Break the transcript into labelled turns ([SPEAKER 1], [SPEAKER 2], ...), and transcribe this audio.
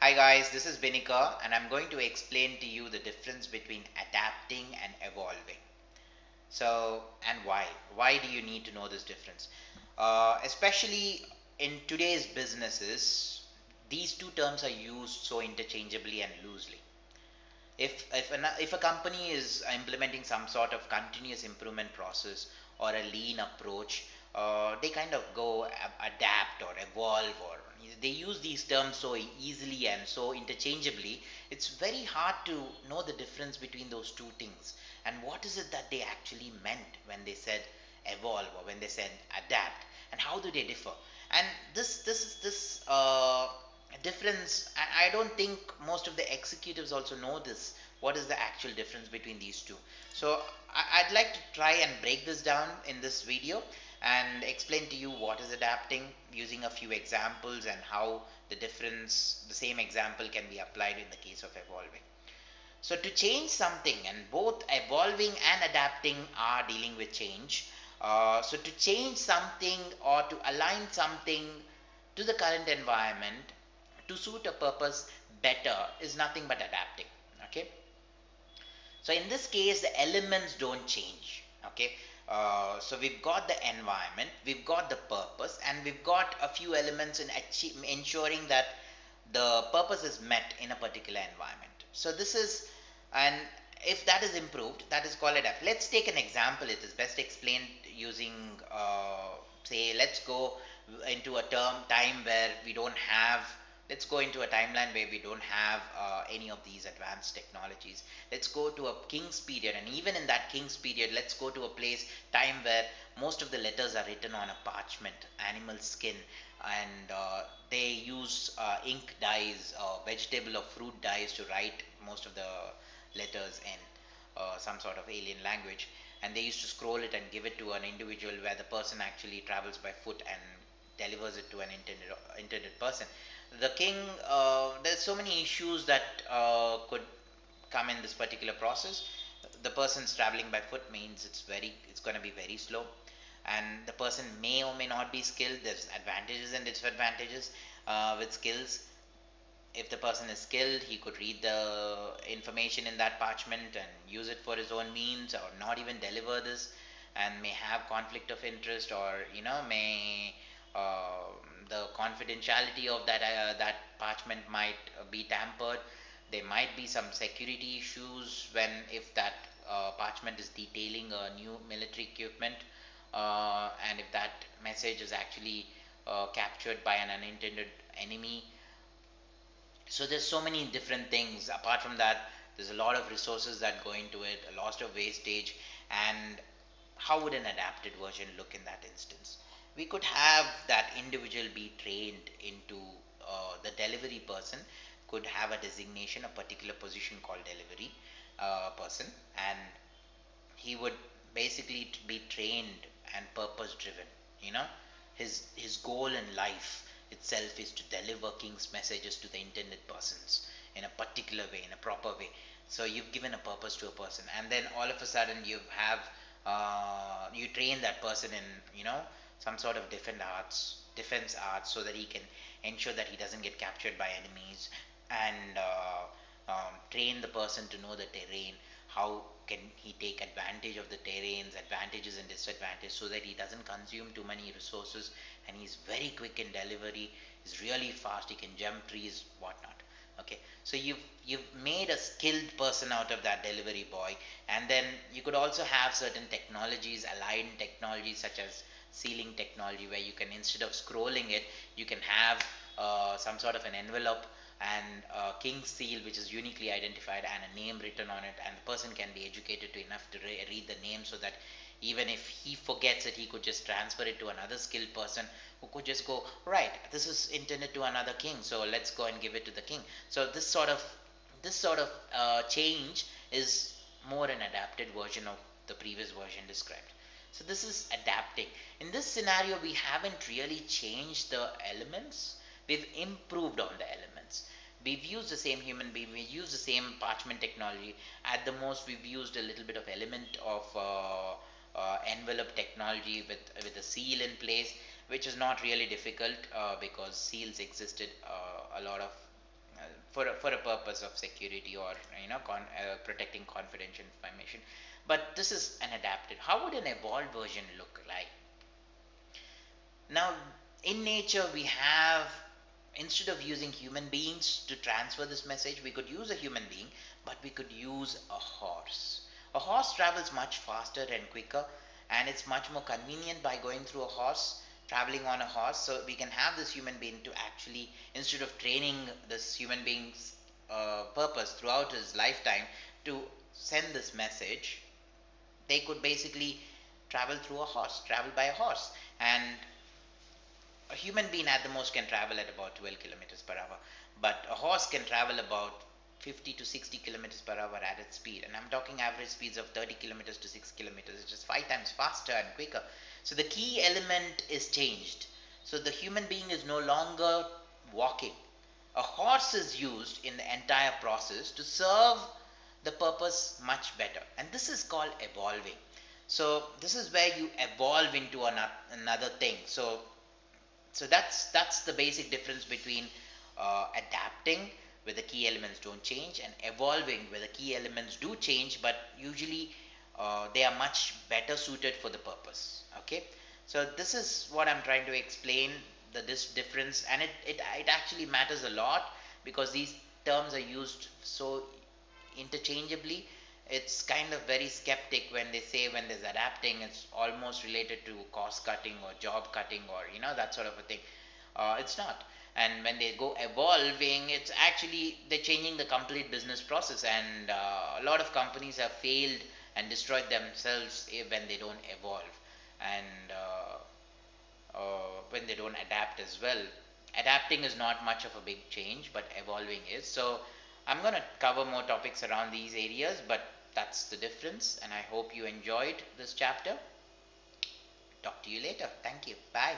[SPEAKER 1] Hi guys, this is Binika and I'm going to explain to you the difference between adapting and evolving. And why? Why do you need to know this difference? Especially in today's businesses, these two terms are used so interchangeably and loosely. If a company is implementing some sort of continuous improvement process or a lean approach, they kind of go adapt or evolve, or they use these terms so easily and so interchangeably. It's very hard to know the difference between those two things, and what is it that they actually meant when they said evolve or when they said adapt, and how do they differ. And this difference, I don't think most of the executives also know this, what is the actual difference between these two. So I'd like to try and break this down in this video and explain to you what is adapting using a few examples, and how the same example can be applied in the case of evolving. So to change something, and both evolving and adapting are dealing with change. So to change something or to align something to the current environment to suit a purpose better is nothing but adapting. Okay. So in this case, the elements don't change. Okay. So we've got the environment, we've got the purpose, and we've got a few elements in ensuring that the purpose is met in a particular environment. So this is, and if that is improved, that is called adapt. Let's take an example. It is best explained using, say, let's go into a time where we don't have. Let's go into a timeline where we don't have any of these advanced technologies. Let's go to a king's period, and even in that king's period, let's go to a time where most of the letters are written on a parchment, animal skin, and they use ink dyes, vegetable or fruit dyes to write most of the letters in some sort of alien language. And they used to scroll it and give it to an individual, where the person actually travels by foot and delivers it to an intended person. The king, there's so many issues that could come in this particular process. The person's traveling by foot means it's going to be very slow, and the person may or may not be skilled. There's advantages and disadvantages with skills. If the person is skilled, he could read the information in that parchment and use it for his own means, or not even deliver this, and may have conflict of interest, or may uh, the confidentiality of that parchment might be tampered. There might be some security issues when, if that parchment is detailing a new military equipment, and if that message is actually captured by an unintended enemy. So there's so many different things. Apart from that, there's a lot of resources that go into it, a lot of wastage. And how would an adapted version look in that instance? We could have that individual be trained into, the delivery person could have a designation, a particular position called delivery person, and he would basically be trained and purpose driven. you know his goal in life itself is to deliver king's messages to the intended persons in a particular way, in a proper way. So you've given a purpose to a person, and then all of a sudden you train that person in, some sort of defense arts, so that he can ensure that he doesn't get captured by enemies, and train the person to know the terrain. How can he take advantage of the terrain's advantages and disadvantages, so that he doesn't consume too many resources, and he's very quick in delivery, he's really fast, he can jump trees, whatnot. Okay, so you've made a skilled person out of that delivery boy. And then you could also have certain technologies, aligned technologies, such as sealing technology, where you can, instead of scrolling it, you can have some sort of an envelope and a king's seal, which is uniquely identified, and a name written on it, and the person can be educated to enough to read the name, so that even if he forgets it, he could just transfer it to another skilled person, who could just go, right, this is intended to another king, so let's go and give it to the king. So this sort of change is more an adapted version of the previous version described. So this is adapting. In this scenario, we haven't really changed the elements, we've improved on the elements. We've used the same human being, we use the same parchment technology. At the most, we've used a little bit of element of envelope technology with a seal in place, which is not really difficult, because seals existed a lot of for a purpose of security or protecting confidential information. But this is an adapted. How would an evolved version look like? Now, in nature, we have, instead of using human beings to transfer this message, we could use a human being, but we could use a horse. A horse travels much faster and quicker, and it's much more convenient by going through a horse, traveling on a horse. So we can have this human being to actually, instead of training this human being's purpose throughout his lifetime to send this message, they could basically travel by a horse. And a human being at the most can travel at about 12 kilometers per hour, but a horse can travel about 50 to 60 kilometers per hour at its speed. And I'm talking average speeds of 30 kilometers to 6 kilometers. It's just 5 times faster and quicker. So the key element is changed. So the human being is no longer walking. A horse is used in the entire process to serve the purpose much better. And this is called evolving. So this is where you evolve into another thing. So that's the basic difference between adapting, where the key elements don't change, and evolving, where the key elements do change, but usually they are much better suited for the purpose. Okay, so this is what I'm trying to explain, this difference. And it actually matters a lot, because these terms are used so interchangeably. It's kind of very skeptic when they say, when there's adapting, it's almost related to cost cutting or job cutting, or that sort of a thing. It's not. And when they go evolving, it's actually they're changing the complete business process. And a lot of companies have failed and destroyed themselves when they don't evolve, and when they don't adapt as well. Adapting is not much of a big change, but evolving is. So I'm going to cover more topics around these areas, but that's the difference. And I hope you enjoyed this chapter. Talk to you later. Thank you. Bye.